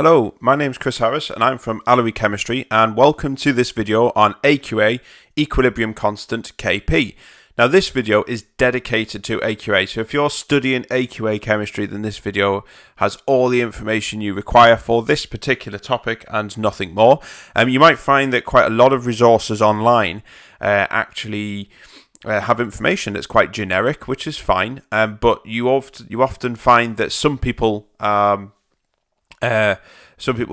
Hello, my name's Chris Harris and I'm from Allery Chemistry, and welcome to this video on AQA, equilibrium constant Kp. Now this video is dedicated to AQA, so if you're studying AQA chemistry, then this video has all the information you require for this particular topic and nothing more. You might find that quite a lot of resources online actually have information that's quite generic, which is fine, but you often find that some people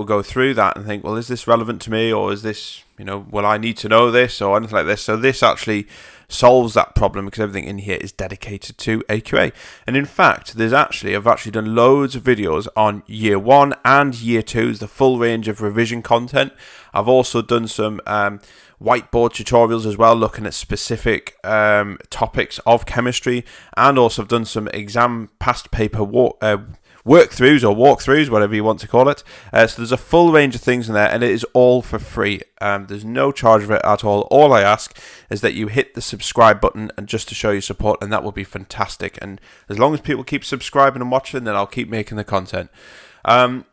go through that and think, well, is this relevant to me, or is this, will I need to know this or anything like this? So this actually solves that problem because everything in here is dedicated to AQA. And in fact, I've actually done loads of videos on year 1 and year 2's, the full range of revision content. I've also done some whiteboard tutorials as well, looking at specific topics of chemistry, and also I've done some exam past paper workthroughs or walkthroughs, whatever you want to call it. So there's a full range of things in there, and it is all for free. There's no charge for it at all. All I ask is that you hit the subscribe button, and just to show your support, and that will be fantastic. And as long as people keep subscribing and watching, then I'll keep making the content.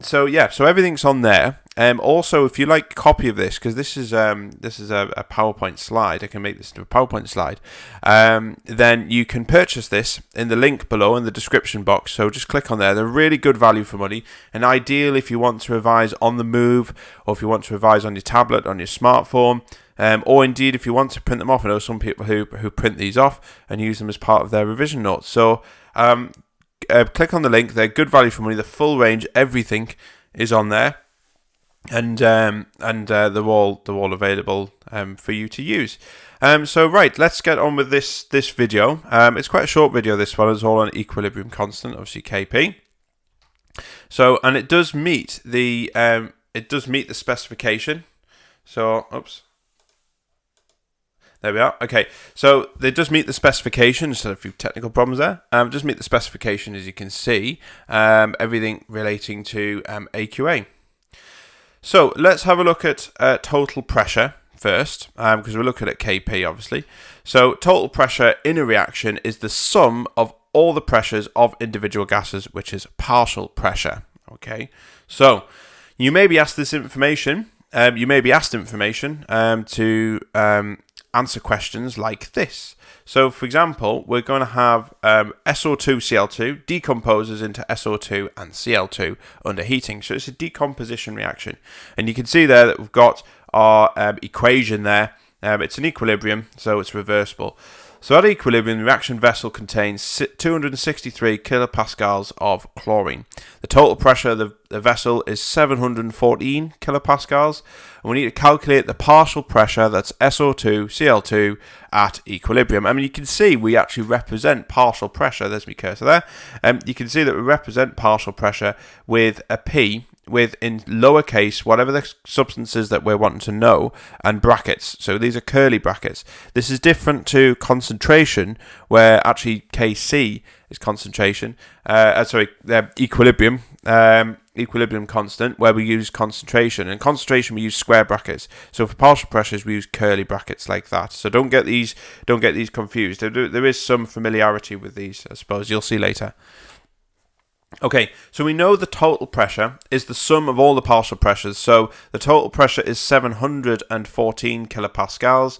So everything's on there. Also, if you like a copy of this, because this is a PowerPoint slide, I can make this into a PowerPoint slide, then you can purchase this in the link below in the description box. So just click on there. They're really good value for money, and ideal if you want to revise on the move, or if you want to revise on your tablet, on your smartphone, or indeed if you want to print them off. I know some people who print these off and use them as part of their revision notes. So click on the link. They're good value for money. The full range, everything is on there, and they're all available for you to use. So right, let's get on with this video. It's quite a short video. This one is all on equilibrium constant, obviously Kp. So, and it does meet the specification. So, oops. There we are. Okay, so it does meet the specification. Just had a few technical problems there. It does meet the specification, as you can see. Everything relating to AQA. So let's have a look at total pressure first, because we're looking at Kp, obviously. So total pressure in a reaction is the sum of all the pressures of individual gases, which is partial pressure. Okay, so you may be asked this information. You may be asked information to answer questions like this. So, for example, we're going to have SO2-Cl2 decomposes into SO2 and Cl2 under heating. So it's a decomposition reaction. And you can see there that we've got our equation there. It's an equilibrium, so it's reversible. So at equilibrium, the reaction vessel contains 263 kilopascals of chlorine. The total pressure of the vessel is 714 kilopascals. And we need to calculate the partial pressure, that's SO2-Cl2, at equilibrium. I mean, you can see we actually represent partial pressure. There's my cursor there. You can see that we represent partial pressure with a P, with in lowercase whatever the substances that we're wanting to know, and brackets. So these are curly brackets. This is different to concentration, where actually Kc is concentration. Equilibrium. Equilibrium constant, where we use concentration. And concentration we use square brackets. So for partial pressures we use curly brackets like that. So don't get these confused. There is some familiarity with these, I suppose. You'll see later. Okay, so we know the total pressure is the sum of all the partial pressures. So the total pressure is 714 kilopascals.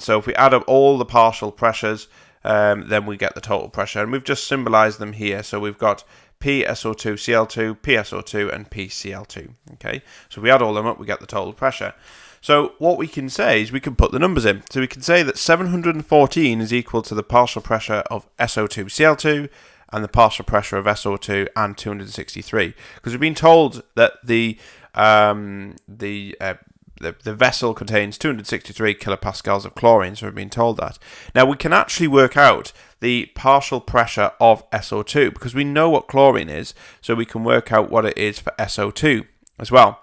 So if we add up all the partial pressures, then we get the total pressure. And we've just symbolized them here. So we've got PSO2-Cl2, PSO2, and PCl2. Okay, so if we add all them up, we get the total pressure. So what we can say is we can put the numbers in. So we can say that 714 is equal to the partial pressure of SO2-Cl2, and the partial pressure of SO2 and 263, because we've been told that the vessel contains 263 kilopascals of chlorine, so we've been told that. Now we can actually work out the partial pressure of SO2 because we know what chlorine is, so we can work out what it is for SO2 as well.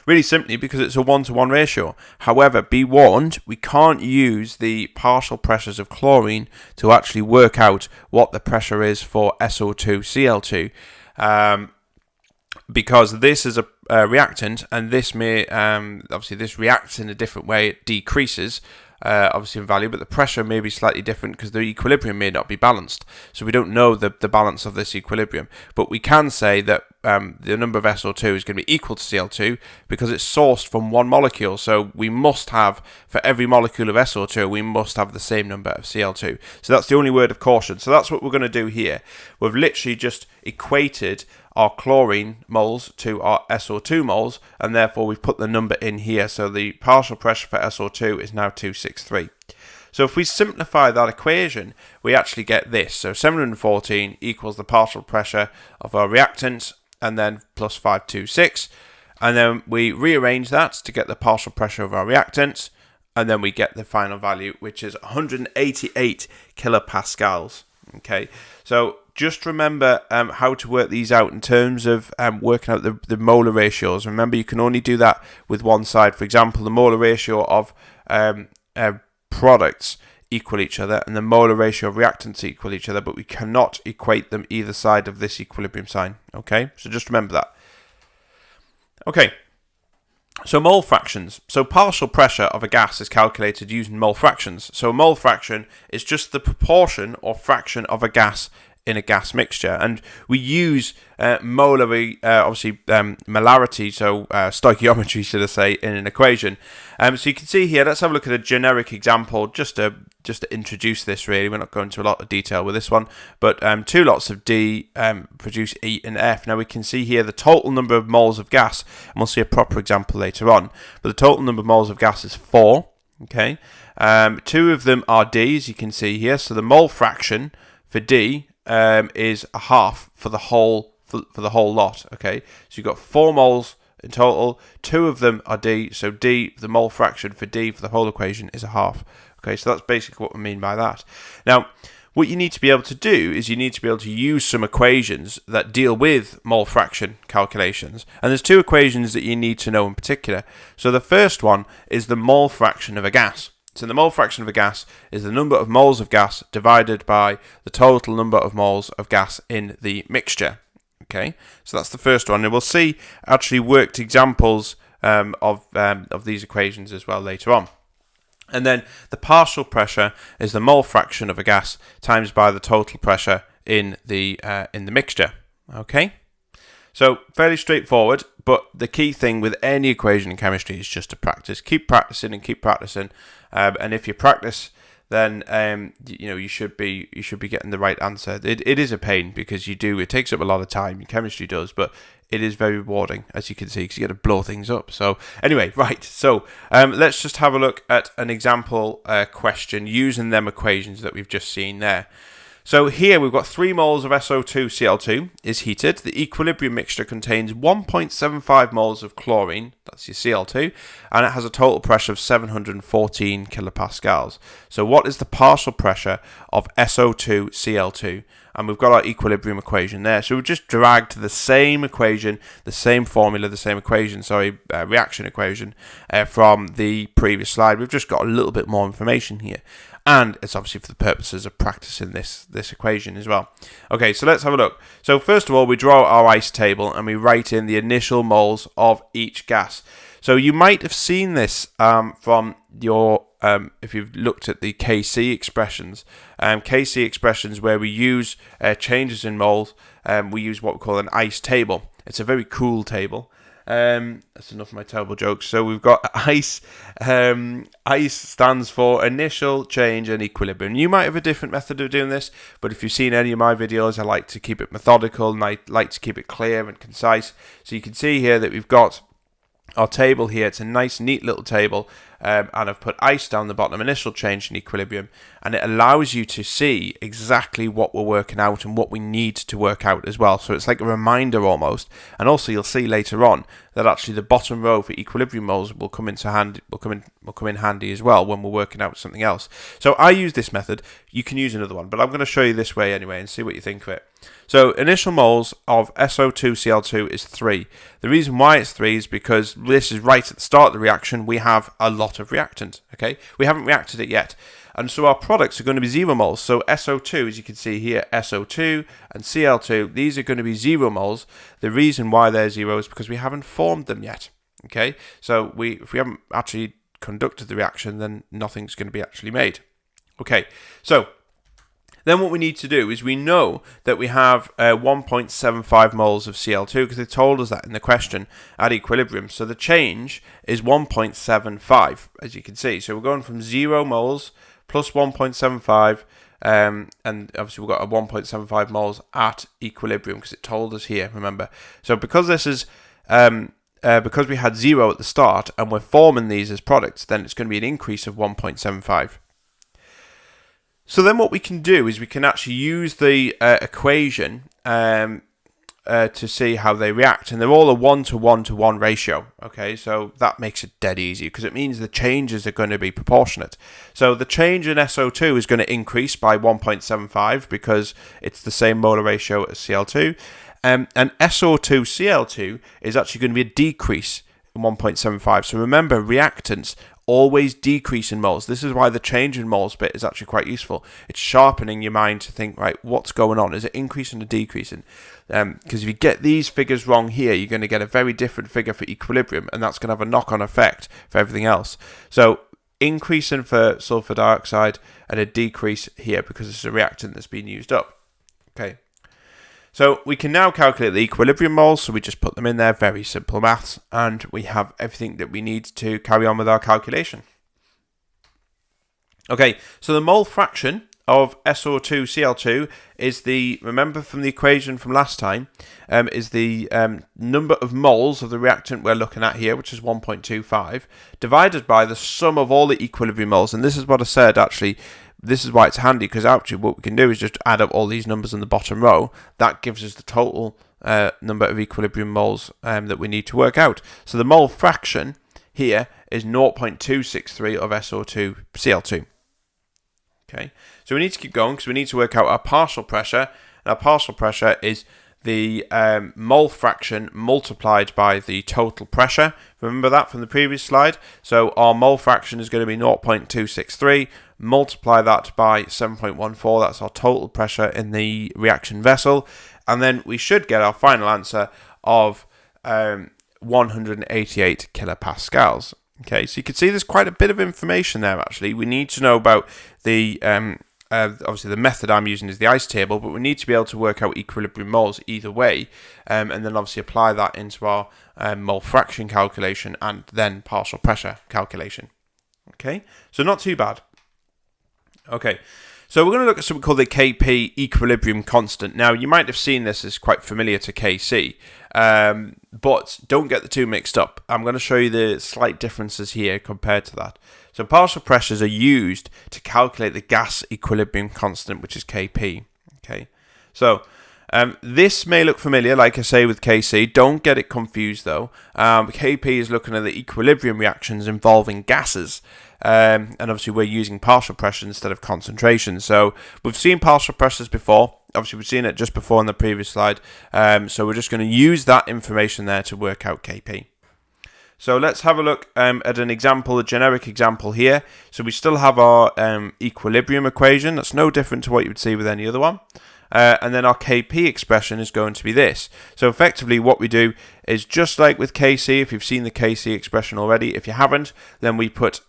Really simply because it's a 1-to-1 ratio. However, be warned, we can't use the partial pressures of chlorine to actually work out what the pressure is for SO2-Cl2, because this is a reactant, and this may obviously this reacts in a different way. It decreases obviously in value, but the pressure may be slightly different because the equilibrium may not be balanced. So we don't know the balance of this equilibrium, but we can say that the number of SO2 is going to be equal to Cl2 because it's sourced from one molecule. So we must have, for every molecule of SO2, we must have the same number of Cl2. So that's the only word of caution. So that's what we're going to do here. We've literally just equated our chlorine moles to our SO2 moles, and therefore we've put the number in here. So the partial pressure for SO2 is now 263. So if we simplify that equation, we actually get this. So 714 equals the partial pressure of our reactant, and then plus 526. And then we rearrange that to get the partial pressure of our reactant, and then we get the final value, which is 188 kilopascals. Okay, so just remember how to work these out in terms of working out the molar ratios. Remember, you can only do that with one side. For example, the molar ratio of products equal each other, and the molar ratio of reactants equal each other, but we cannot equate them either side of this equilibrium sign. Okay, so just remember that. Okay, so mole fractions. So partial pressure of a gas is calculated using mole fractions. So a mole fraction is just the proportion or fraction of a gas in a gas mixture, and we use molarity, molarity, so stoichiometry, should I say, in an equation. So you can see here. Let's have a look at a generic example, just to introduce this. Really, we're not going into a lot of detail with this one, but 2 lots of D produce E and F. Now we can see here the total number of moles of gas, and we'll see a proper example later on. But the total number of moles of gas is 4. Okay, 2 of them are D, as you can see here. So the mole fraction for D is a half for the whole lot. Okay, so you've got 4 moles in total. 2 of them are D, so D, the mole fraction for D for the whole equation, is a half. Okay, so that's basically what we mean by that. Now, what you need to be able to do is you need to be able to use some equations that deal with mole fraction calculations, and there's 2 equations that you need to know in particular. So the first one is the mole fraction of a gas. So the mole fraction of a gas is the number of moles of gas divided by the total number of moles of gas in the mixture. Okay, so that's the first one, and we'll see actually worked examples of these equations as well later on. And then the partial pressure is the mole fraction of a gas times by the total pressure in the mixture. Okay, so fairly straightforward, but the key thing with any equation in chemistry is just to practice. Keep practicing and keep practicing, and if you practice, then you should be getting the right answer. It is a pain because it takes up a lot of time. Chemistry does, but it is very rewarding, as you can see, because you get to blow things up. So anyway, right. So let's just have a look at an example question using them equations that we've just seen there. So here we've got 3 moles of SO2 Cl2 is heated. The equilibrium mixture contains 1.75 moles of chlorine, that's your Cl2, and it has a total pressure of 714 kilopascals. So what is the partial pressure of SO2 Cl2? And we've got our equilibrium equation there. So we've just dragged the same equation, the same formula, reaction equation from the previous slide. We've just got a little bit more information here. And it's obviously for the purposes of practicing this equation as well. Okay, so let's have a look. So first of all, we draw our ice table and we write in the initial moles of each gas. So you might have seen this from your, if you've looked at the KC expressions. KC expressions where we use changes in moles, we use what we call an ice table. It's a very cool table. That's enough of my terrible jokes. So we've got ice. Ice stands for initial, change, and equilibrium. You might have a different method of doing this, but if you've seen any of my videos, I like to keep it methodical and I like to keep it clear and concise. So you can see here that we've got our table here. It's a nice, neat little table, and I've put ice down the bottom, initial, change, and equilibrium, and it allows you to see exactly what we're working out and what we need to work out as well. So it's like a reminder almost, and also you'll see later on that actually the bottom row for equilibrium moles will come in handy as well when we're working out something else. So I use this method. You can use another one, but I'm going to show you this way anyway and see what you think of it. So initial moles of SO2 Cl2 is 3. The reason why it's 3 is because this is right at the start of the reaction. We have a lot of reactant. Okay, we haven't reacted it yet, and so our products are going to be 0 moles. So SO2, as you can see here, SO2 and Cl2, these are going to be 0 moles. The reason why they're 0 is because we haven't formed them yet. Okay, so if we haven't actually conducted the reaction, then nothing's going to be actually made. Okay, so then what we need to do is we know that we have 1.75 moles of Cl2 because they told us that in the question at equilibrium. So the change is 1.75, as you can see. So we're going from 0 moles plus 1.75, and obviously we've got a 1.75 moles at equilibrium because it told us here, remember. So because this is because we had 0 at the start and we're forming these as products, then it's going to be an increase of 1.75. So then what we can do is we can actually use the equation to see how they react, and they're all a 1:1:1 ratio. Okay, so that makes it dead easy because it means the changes are going to be proportionate. So the change in SO2 is going to increase by 1.75 because it's the same molar ratio as Cl2, and SO2-Cl2 is actually going to be a decrease in 1.75. So remember, reactants always decrease in moles. This is why the change in moles bit is actually quite useful. It's sharpening your mind to think, right, what's going on? Is it increasing or decreasing? Because if you get these figures wrong here, you're going to get a very different figure for equilibrium, and that's going to have a knock-on effect for everything else. So increasing for sulfur dioxide and a decrease here because it's a reactant that's been used up. Okay. So we can now calculate the equilibrium moles, so we just put them in there, very simple maths, and we have everything that we need to carry on with our calculation. Okay, so the mole fraction of SO2-Cl2 is remember from the equation from last time, is the number of moles of the reactant we're looking at here, which is 1.25, divided by the sum of all the equilibrium moles. And this is what I said, actually. This is why it's handy, because actually what we can do is just add up all these numbers in the bottom row. That gives us the total number of equilibrium moles that we need to work out. So the mole fraction here is 0.263 of SO2-Cl2. Okay, so we need to keep going because we need to work out our partial pressure. And our partial pressure is the mole fraction multiplied by the total pressure. Remember that from the previous slide? So our mole fraction is going to be 0.263. Multiply that by 7.14, that's our total pressure in the reaction vessel, and then we should get our final answer of 188 kilopascals. Okay, so you can see there's quite a bit of information there actually. We need to know about the, obviously the method I'm using is the ICE table, but we need to be able to work out equilibrium moles either way, and then obviously apply that into our mole fraction calculation and then partial pressure calculation. Okay, so not too bad. Okay, so we're going to look at something called the Kp equilibrium constant. Now, you might have seen this as quite familiar to Kc, but don't get the two mixed up. I'm going to show you the slight differences here compared to that. So partial pressures are used to calculate the gas equilibrium constant, which is Kp. Okay, so this may look familiar, like I say with Kc. Don't get it confused though. Kp is looking at the equilibrium reactions involving gases. And obviously we're using partial pressure instead of concentration. So we've seen partial pressures before. Obviously we've seen it just before in the previous slide. So we're just going to use that information there to work out Kp. So let's have a look at an example, a generic example here. So we still have our equilibrium equation. That's no different to what you would see with any other one. And then our Kp expression is going to be this. So effectively what we do is just like with Kc, if you've seen the Kc expression already. If you haven't, then we put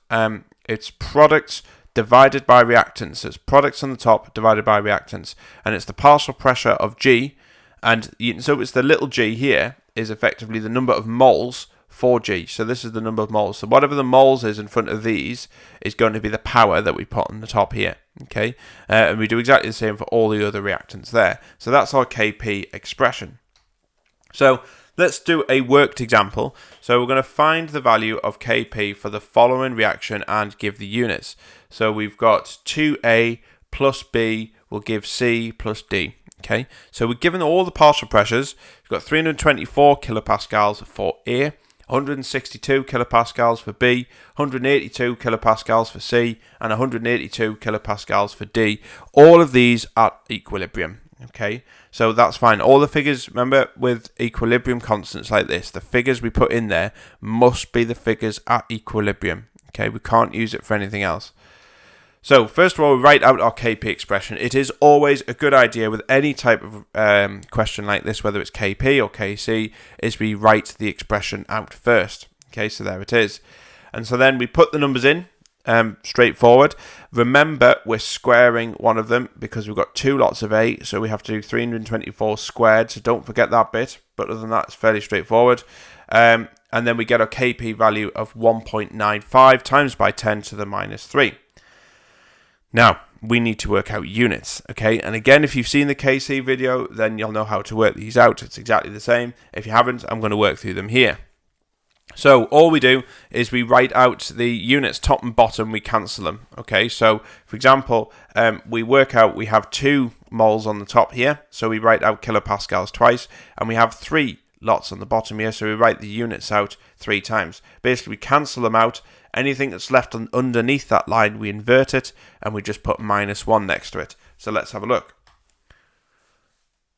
it's products divided by reactants. So it's products on the top divided by reactants. And it's the partial pressure of G. And so it's the little g here is effectively the number of moles for G. So this is the number of moles. So whatever the moles is in front of these is going to be the power that we put on the top here. Okay, and we do exactly the same for all the other reactants there. So that's our Kp expression. So let's do a worked example. So we're going to find the value of Kp for the following reaction and give the units. So we've got 2A plus B will give C plus D. Okay, so we're given all the partial pressures. We've got 324 kilopascals for A, 162 kilopascals for B, 182 kilopascals for C, and 182 kilopascals for D. All of these at equilibrium. Okay, so that's fine. All the figures, remember, with equilibrium constants like this, the figures we put in there must be the figures at equilibrium. Okay, we can't use it for anything else. So first of all, we write out our Kp expression. It is always a good idea with any type of question like this, whether it's Kp or Kc, is we write the expression out first. Okay, so there it is. And so then we put the numbers in, straightforward. Remember, we're squaring one of them because we've got two lots of A, so we have to do 324 squared, so don't forget that bit. But other than that, it's fairly straightforward. And then we get a Kp value of 1.95 times by 10 to the minus 3. Now, we need to work out units, okay? And again, if you've seen the KC video, then you'll know how to work these out. It's exactly the same. If you haven't, I'm going to work through them here. So all we do is we write out the units top and bottom, we cancel them, okay? So, for example, we work out we have 2 moles on the top here, so we write out kilopascals twice, and we have 3 lots on the bottom here, so we write the units out 3 times. Basically, we cancel them out. Anything that's left underneath that line, we invert it, and we just put -1 next to it. So let's have a look.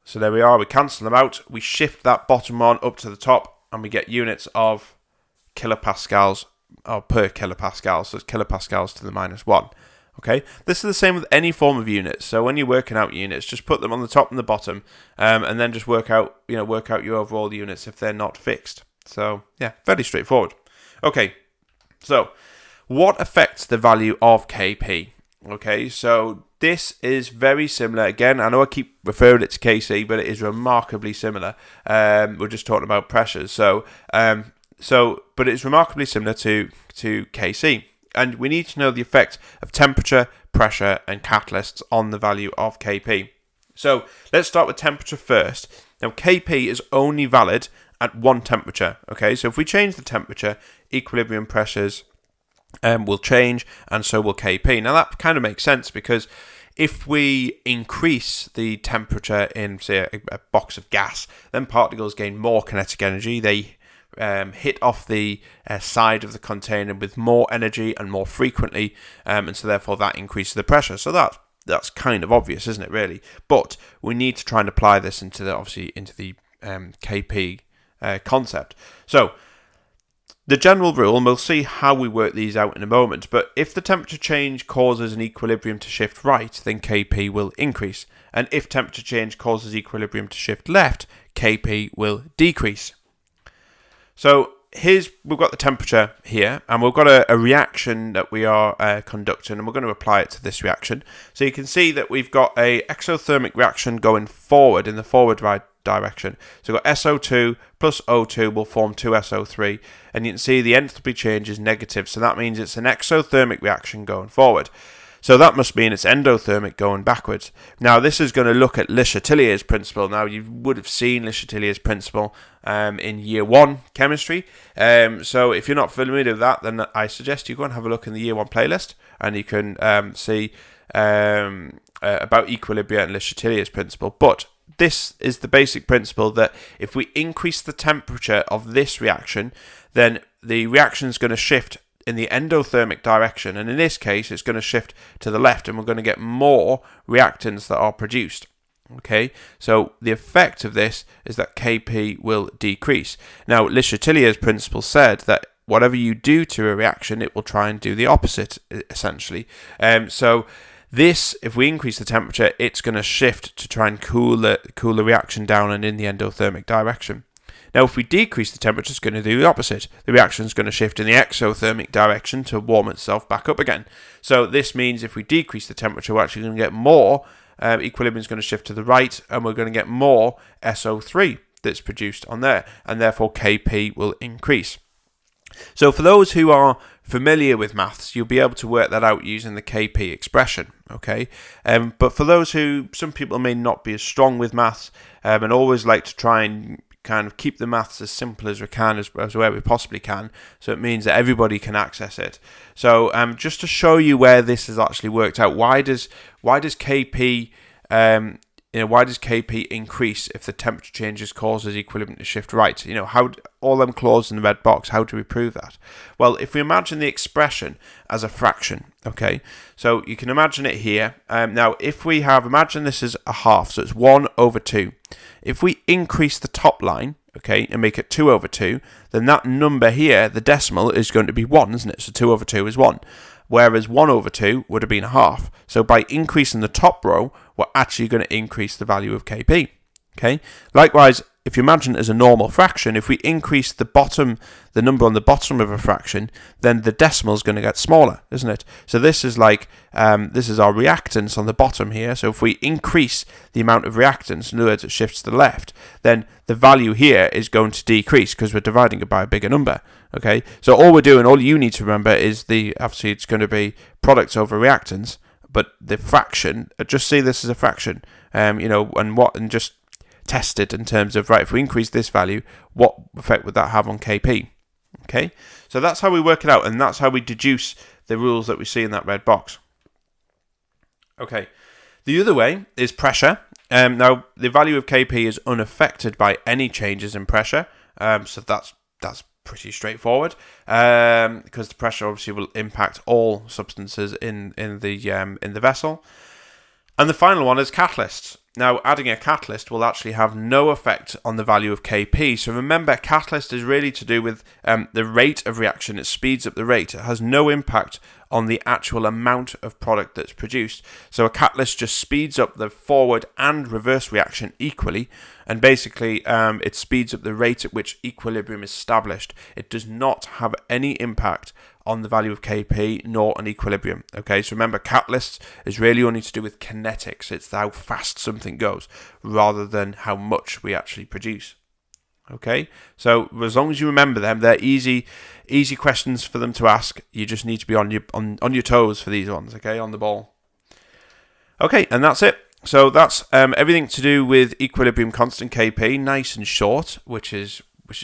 So there we are, we cancel them out, we shift that bottom one up to the top, and we get units of kilopascals, or per kilopascal, so it's kilopascals to the -1. Okay, this is the same with any form of units. So when you're working out units, just put them on the top and the bottom, and then just work out your overall units if they're not fixed. So yeah, fairly straightforward. Okay, so what affects the value of Kp? Okay, so this is very similar. Again, I know I keep referring it to Kc, but it is remarkably similar. We're just talking about pressures. But it's remarkably similar to Kc. And we need to know the effect of temperature, pressure, and catalysts on the value of Kp. So let's start with temperature first. Now, Kp is only valid at one temperature. Okay, so if we change the temperature, equilibrium pressures will change, and so will Kp. Now, that kind of makes sense because if we increase the temperature in, say, a box of gas, then particles gain more kinetic energy. They hit off the side of the container with more energy and more frequently, and so therefore that increases the pressure. So that's kind of obvious, isn't it, really? But we need to try and apply this into the Kp concept. So the general rule, and we'll see how we work these out in a moment, but if the temperature change causes an equilibrium to shift right, then Kp will increase. And if temperature change causes equilibrium to shift left, Kp will decrease. So we've got the temperature here, and we've got a reaction that we are conducting, and we're going to apply it to this reaction. So you can see that we've got a exothermic reaction going forward in the forward direction. So we've got SO2 plus O2 will form 2SO3, and you can see the enthalpy change is negative, so that means it's an exothermic reaction going forward. So that must mean it's endothermic going backwards. Now, this is going to look at Le Chatelier's principle. Now, you would have seen Le Chatelier's principle in year 1 chemistry. So if you're not familiar with that, then I suggest you go and have a look in the year 1 playlist, and you can see about equilibria and Le Chatelier's principle. But this is the basic principle that if we increase the temperature of this reaction, then the reaction is going to shift in the endothermic direction, and in this case it's going to shift to the left, and we're going to get more reactants that are produced. Okay, so the effect of this is that Kp will decrease. Now, Le Chatelier's principle said that whatever you do to a reaction, it will try and do the opposite, essentially. So this, if we increase the temperature, it's going to shift to try and cool the reaction down and in the endothermic direction. Now, if we decrease the temperature, it's going to do the opposite. The reaction is going to shift in the exothermic direction to warm itself back up again. So this means if we decrease the temperature, we're actually going to get more. Equilibrium is going to shift to the right, and we're going to get more SO3 that's produced on there, and therefore Kp will increase. So for those who are familiar with maths, you'll be able to work that out using the Kp expression, okay? But for those some people may not be as strong with maths and always like to try and kind of keep the maths as simple as we can, as where we possibly can, so it means that everybody can access it. So just to show you where this has actually worked out, why does Kp why does Kp increase if the temperature changes causes equilibrium to shift right? How all them clauses in the red box, how do we prove that? Well, if we imagine the expression as a fraction, okay, so you can imagine it here. Now, if we imagine this is a half, so it's 1 over 2. If we increase the top line, okay, and make it 2 over 2, then that number here, the decimal, is going to be 1, isn't it? So 2 over 2 is 1. Whereas 1 over 2 would have been a half. So by increasing the top row, we're actually going to increase the value of Kp. Okay. Likewise, if you imagine it as a normal fraction, if we increase the number on the bottom of a fraction, then the decimal is going to get smaller, isn't it? So this is like, this is our reactance on the bottom here. So if we increase the amount of reactance, in other words, it shifts to the left, then the value here is going to decrease because we're dividing it by a bigger number. Okay, so all you need to remember is obviously it's going to be products over reactance, but the fraction, just see this as a fraction, and just test it in terms of, right, if we increase this value, what effect would that have on Kp? Okay, so that's how we work it out, and that's how we deduce the rules that we see in that red box. Okay, the other way is pressure. Now, the value of Kp is unaffected by any changes in pressure, so that's pretty straightforward, because the pressure obviously will impact all substances in the vessel. And the final one is catalysts. Now, adding a catalyst will actually have no effect on the value of Kp. So remember, catalyst is really to do with the rate of reaction. It speeds up the rate. It has no impact on the actual amount of product that's produced. So a catalyst just speeds up the forward and reverse reaction equally. And basically, it speeds up the rate at which equilibrium is established. It does not have any impact on the value of Kp nor on equilibrium. Okay, so remember, catalysts is really only to do with kinetics. It's how fast something goes rather than how much we actually produce. Okay, so as long as you remember them, they're easy questions for them to ask. You just need to be on your toes for these ones. Okay, on the ball. Okay, and that's it. So that's everything to do with equilibrium constant Kp, nice and short, which is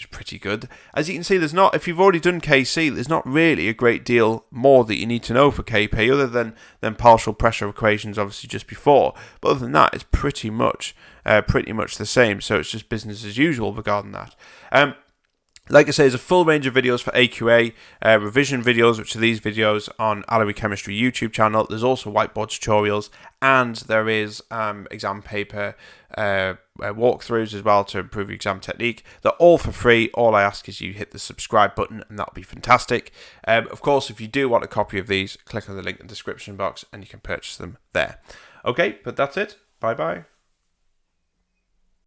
pretty good. As you can see, if you've already done Kc, there's not really a great deal more that you need to know for Kp other than partial pressure equations, obviously just before. But other than that, it's pretty much the same. So it's just business as usual regarding that. Like I say, there's a full range of videos for AQA, revision videos, which are these videos on Allery Chemistry YouTube channel. There's also whiteboard tutorials, and there is exam paper walkthroughs as well to improve your exam technique. They're all for free. All I ask is you hit the subscribe button, and that'll be fantastic. Of course, if you do want a copy of these, click on the link in the description box, and you can purchase them there. Okay, but that's it. Bye-bye.